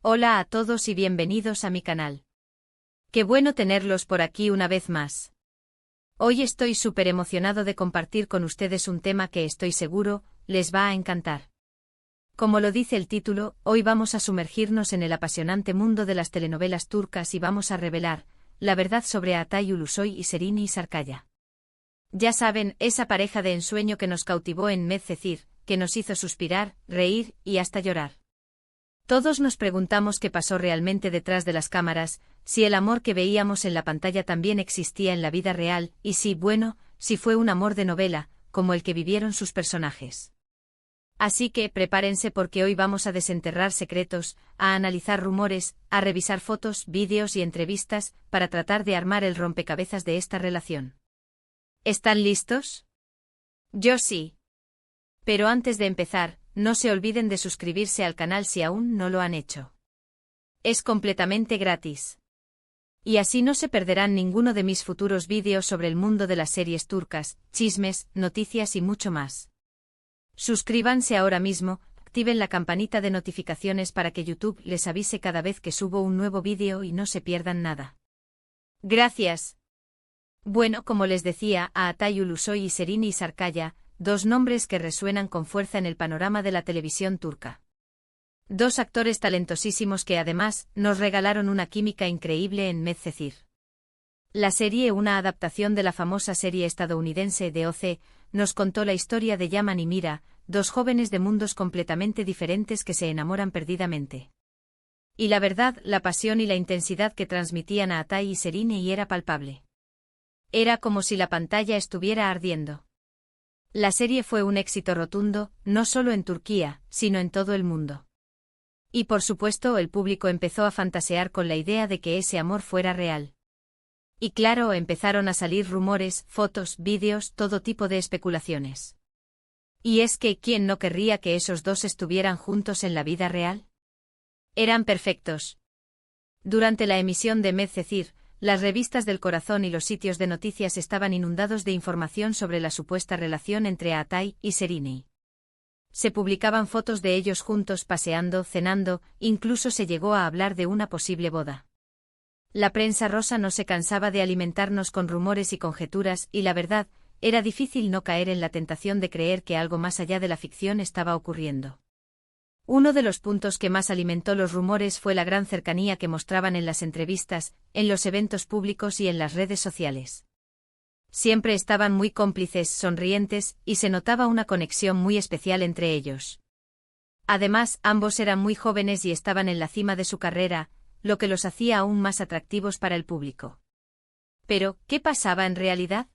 Hola a todos y bienvenidos a mi canal. Qué bueno tenerlos por aquí una vez más. Hoy estoy súper emocionado de compartir con ustedes un tema que estoy seguro les va a encantar. Como lo dice el título, hoy vamos a sumergirnos en el apasionante mundo de las telenovelas turcas y vamos a revelar la verdad sobre Atay Ulusoy y Serini Sarkaya. Ya saben, esa pareja de ensueño que nos cautivó en Medcezir, que nos hizo suspirar, reír y hasta llorar. Todos nos preguntamos qué pasó realmente detrás de las cámaras, si el amor que veíamos en la pantalla también existía en la vida real, y si fue un amor de novela, como el que vivieron sus personajes. Así que prepárense porque hoy vamos a desenterrar secretos, a analizar rumores, a revisar fotos, vídeos y entrevistas, para tratar de armar el rompecabezas de esta relación. ¿Están listos? Yo sí. Pero antes de empezar, no se olviden de suscribirse al canal si aún no lo han hecho. Es completamente gratis. Y así no se perderán ninguno de mis futuros vídeos sobre el mundo de las series turcas, chismes, noticias y mucho más. Suscríbanse ahora mismo, activen la campanita de notificaciones para que YouTube les avise cada vez que subo un nuevo vídeo y no se pierdan nada. Gracias. Bueno, como les decía, a Atay Ulusoy y Serini Sarkaya, dos nombres que resuenan con fuerza en el panorama de la televisión turca. Dos actores talentosísimos que además nos regalaron una química increíble en Medcezir. La serie, una adaptación de la famosa serie estadounidense de OC, nos contó la historia de Yaman y Mira, dos jóvenes de mundos completamente diferentes que se enamoran perdidamente. Y la verdad, la pasión y la intensidad que transmitían a Atay y Serini era palpable. Era como si la pantalla estuviera ardiendo. La serie fue un éxito rotundo, no solo en Turquía, sino en todo el mundo. Y por supuesto el público empezó a fantasear con la idea de que ese amor fuera real. Y claro, empezaron a salir rumores, fotos, vídeos, todo tipo de especulaciones. ¿Y es que quién no querría que esos dos estuvieran juntos en la vida real? Eran perfectos. Durante la emisión de Medcezir, las revistas del corazón y los sitios de noticias estaban inundados de información sobre la supuesta relación entre Atay y Serini. Se publicaban fotos de ellos juntos paseando, cenando, incluso se llegó a hablar de una posible boda. La prensa rosa no se cansaba de alimentarnos con rumores y conjeturas y la verdad, era difícil no caer en la tentación de creer que algo más allá de la ficción estaba ocurriendo. Uno de los puntos que más alimentó los rumores fue la gran cercanía que mostraban en las entrevistas, en los eventos públicos y en las redes sociales. Siempre estaban muy cómplices, sonrientes, y se notaba una conexión muy especial entre ellos. Además, ambos eran muy jóvenes y estaban en la cima de su carrera, lo que los hacía aún más atractivos para el público. Pero, ¿qué pasaba en realidad?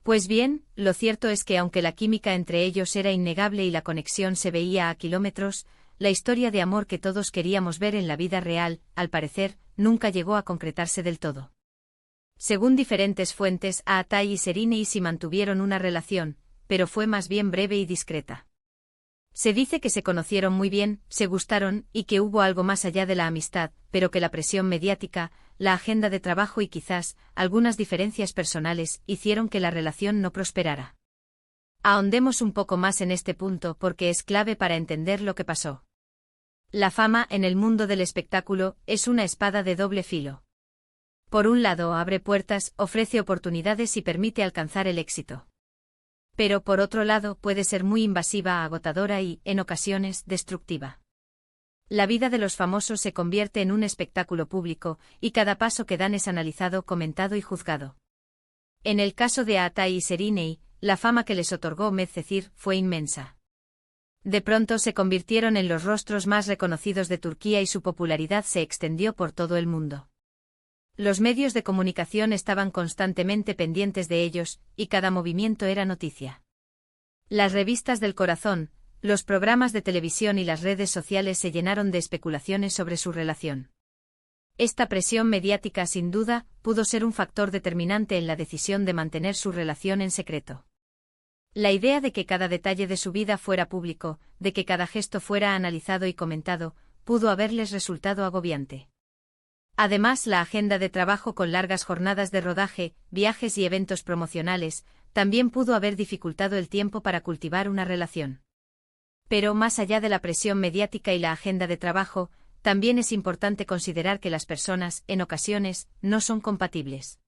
Pues bien, lo cierto es que aunque la química entre ellos era innegable y la conexión se veía a kilómetros, la historia de amor que todos queríamos ver en la vida real, al parecer, nunca llegó a concretarse del todo. Según diferentes fuentes, Atay y Serini sí mantuvieron una relación, pero fue más bien breve y discreta. Se dice que se conocieron muy bien, se gustaron, y que hubo algo más allá de la amistad, pero que la presión mediática, la agenda de trabajo y quizás algunas diferencias personales hicieron que la relación no prosperara. Ahondemos un poco más en este punto porque es clave para entender lo que pasó. La fama en el mundo del espectáculo es una espada de doble filo. Por un lado abre puertas, ofrece oportunidades y permite alcanzar el éxito. Pero por otro lado puede ser muy invasiva, agotadora y, en ocasiones, destructiva. La vida de los famosos se convierte en un espectáculo público, y cada paso que dan es analizado, comentado y juzgado. En el caso de Atay y Serini, la fama que les otorgó Medcezir fue inmensa. De pronto se convirtieron en los rostros más reconocidos de Turquía y su popularidad se extendió por todo el mundo. Los medios de comunicación estaban constantemente pendientes de ellos, y cada movimiento era noticia. Las revistas del corazón, los programas de televisión y las redes sociales se llenaron de especulaciones sobre su relación. Esta presión mediática sin duda pudo ser un factor determinante en la decisión de mantener su relación en secreto. La idea de que cada detalle de su vida fuera público, de que cada gesto fuera analizado y comentado, pudo haberles resultado agobiante. Además, la agenda de trabajo con largas jornadas de rodaje, viajes y eventos promocionales, también pudo haber dificultado el tiempo para cultivar una relación. Pero más allá de la presión mediática y la agenda de trabajo, también es importante considerar que las personas, en ocasiones, no son compatibles.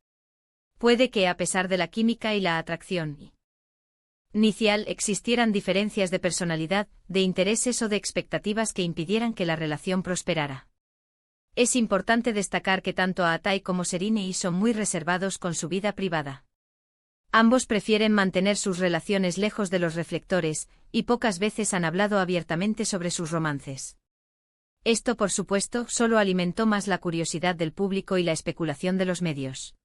Puede que, a pesar de la química y la atracción inicial, existieran diferencias de personalidad, de intereses o de expectativas que impidieran que la relación prosperara. Es importante destacar que tanto Atai como Serinei son muy reservados con su vida privada. Ambos prefieren mantener sus relaciones lejos de los reflectores, y pocas veces han hablado abiertamente sobre sus romances. Esto, por supuesto, solo alimentó más la curiosidad del público y la especulación de los medios.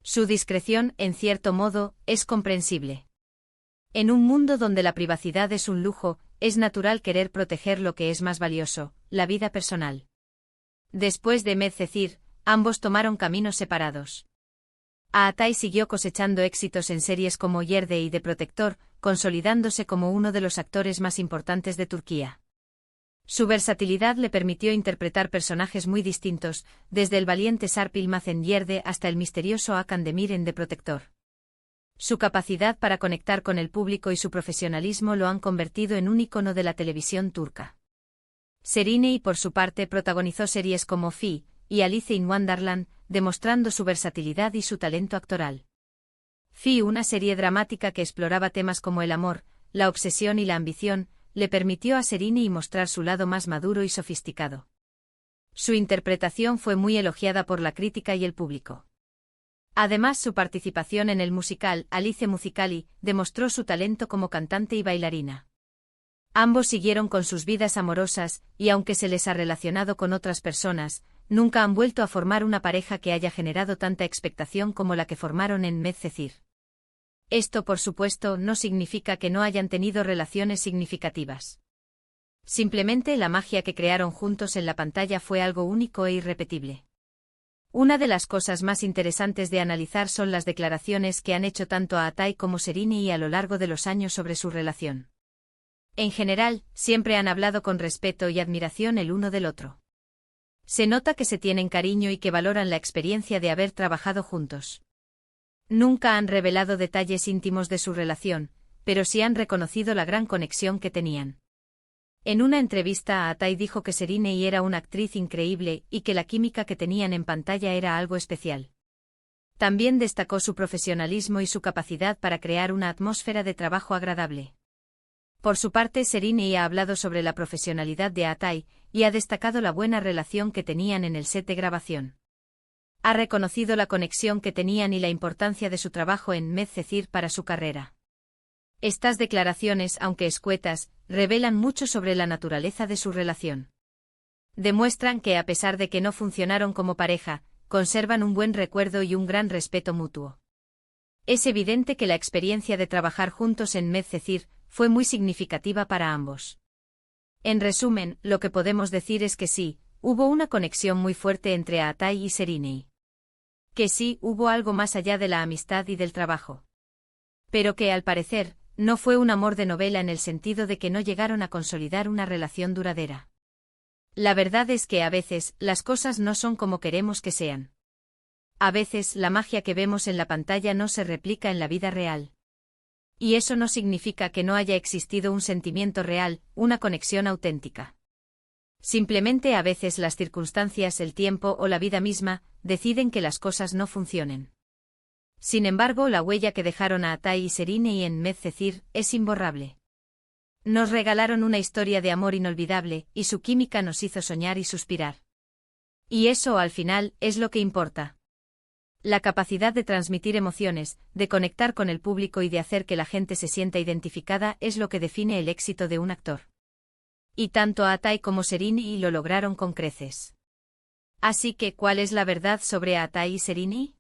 Su discreción, en cierto modo, es comprensible. En un mundo donde la privacidad es un lujo, es natural querer proteger lo que es más valioso, la vida personal. Después de Medcezir, ambos tomaron caminos separados. Atai siguió cosechando éxitos en series como Yerde y The Protector, consolidándose como uno de los actores más importantes de Turquía. Su versatilidad le permitió interpretar personajes muy distintos, desde el valiente Sarp Yılmaz en Yerde hasta el misterioso Hakan Demir en The Protector. Su capacidad para conectar con el público y su profesionalismo lo han convertido en un ícono de la televisión turca. Serinei, por su parte, protagonizó series como Fi y Alice in Wonderland, demostrando su versatilidad y su talento actoral. Fi, una serie dramática que exploraba temas como el amor, la obsesión y la ambición, le permitió a Serinei mostrar su lado más maduro y sofisticado. Su interpretación fue muy elogiada por la crítica y el público. Además, su participación en el musical Alice Musicali demostró su talento como cantante y bailarina. Ambos siguieron con sus vidas amorosas, y aunque se les ha relacionado con otras personas, nunca han vuelto a formar una pareja que haya generado tanta expectación como la que formaron en Medcezir. Esto, por supuesto, no significa que no hayan tenido relaciones significativas. Simplemente la magia que crearon juntos en la pantalla fue algo único e irrepetible. Una de las cosas más interesantes de analizar son las declaraciones que han hecho tanto Atai como Serinei a lo largo de los años sobre su relación. En general, siempre han hablado con respeto y admiración el uno del otro. Se nota que se tienen cariño y que valoran la experiencia de haber trabajado juntos. Nunca han revelado detalles íntimos de su relación, pero sí han reconocido la gran conexión que tenían. En una entrevista, Atai dijo que Serinei era una actriz increíble y que la química que tenían en pantalla era algo especial. También destacó su profesionalismo y su capacidad para crear una atmósfera de trabajo agradable. Por su parte, Serinei ha hablado sobre la profesionalidad de Atai y ha destacado la buena relación que tenían en el set de grabación. Ha reconocido la conexión que tenían y la importancia de su trabajo en Medcezir para su carrera. Estas declaraciones, aunque escuetas, revelan mucho sobre la naturaleza de su relación. Demuestran que, a pesar de que no funcionaron como pareja, conservan un buen recuerdo y un gran respeto mutuo. Es evidente que la experiencia de trabajar juntos en Medcezir fue muy significativa para ambos. En resumen, lo que podemos decir es que sí, hubo una conexión muy fuerte entre Atai y Serinei. Que sí, hubo algo más allá de la amistad y del trabajo. Pero que, al parecer, no fue un amor de novela en el sentido de que no llegaron a consolidar una relación duradera. La verdad es que a veces, las cosas no son como queremos que sean. A veces, la magia que vemos en la pantalla no se replica en la vida real. Y eso no significa que no haya existido un sentimiento real, una conexión auténtica. Simplemente a veces las circunstancias, el tiempo o la vida misma, deciden que las cosas no funcionen. Sin embargo, la huella que dejaron a Atai y Serinei en Medcezir es imborrable. Nos regalaron una historia de amor inolvidable, y su química nos hizo soñar y suspirar. Y eso, al final, es lo que importa. La capacidad de transmitir emociones, de conectar con el público y de hacer que la gente se sienta identificada es lo que define el éxito de un actor. Y tanto Atai como Serinei lo lograron con creces. Así que, ¿cuál es la verdad sobre Atai y Serinei?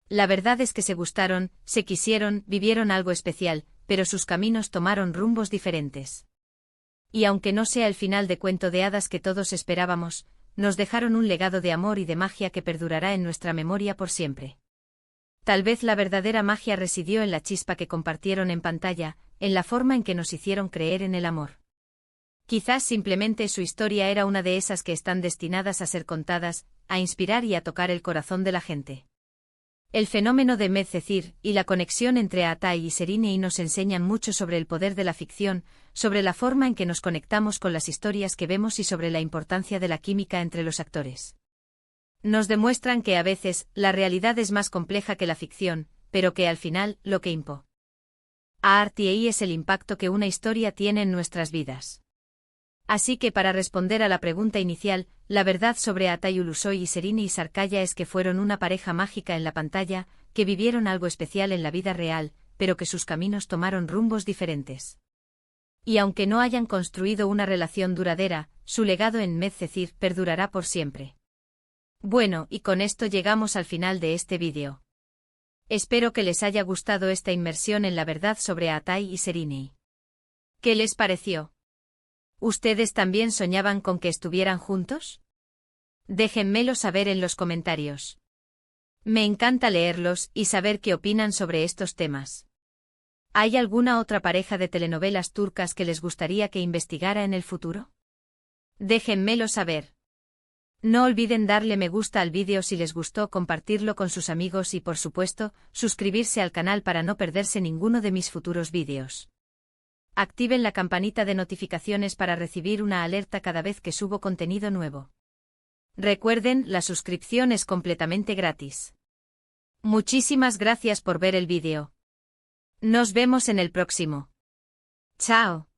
La verdad es que se gustaron, se quisieron, vivieron algo especial, pero sus caminos tomaron rumbos diferentes. Y aunque no sea el final de cuento de hadas que todos esperábamos, nos dejaron un legado de amor y de magia que perdurará en nuestra memoria por siempre. Tal vez la verdadera magia residió en la chispa que compartieron en pantalla, en la forma en que nos hicieron creer en el amor. Quizás simplemente su historia era una de esas que están destinadas a ser contadas, a inspirar y a tocar el corazón de la gente. El fenómeno de Medcezir y la conexión entre Atai y Serinei nos enseñan mucho sobre el poder de la ficción, sobre la forma en que nos conectamos con las historias que vemos y sobre la importancia de la química entre los actores. Nos demuestran que a veces la realidad es más compleja que la ficción, pero que al final lo que importa es el impacto que una historia tiene en nuestras vidas. Así que para responder a la pregunta inicial, la verdad sobre Atai Ulusoy y Serinei Sarkaya es que fueron una pareja mágica en la pantalla, que vivieron algo especial en la vida real, pero que sus caminos tomaron rumbos diferentes. Y aunque no hayan construido una relación duradera, su legado en Medcezir perdurará por siempre. Bueno, y con esto llegamos al final de este vídeo. Espero que les haya gustado esta inmersión en la verdad sobre Atai y Serinei. ¿Qué les pareció? ¿Ustedes también soñaban con que estuvieran juntos? Déjenmelo saber en los comentarios. Me encanta leerlos y saber qué opinan sobre estos temas. ¿Hay alguna otra pareja de telenovelas turcas que les gustaría que investigara en el futuro? Déjenmelo saber. No olviden darle me gusta al vídeo si les gustó, compartirlo con sus amigos y por supuesto, suscribirse al canal para no perderse ninguno de mis futuros vídeos. Activen la campanita de notificaciones para recibir una alerta cada vez que subo contenido nuevo. Recuerden, la suscripción es completamente gratis. Muchísimas gracias por ver el vídeo. Nos vemos en el próximo. Chao.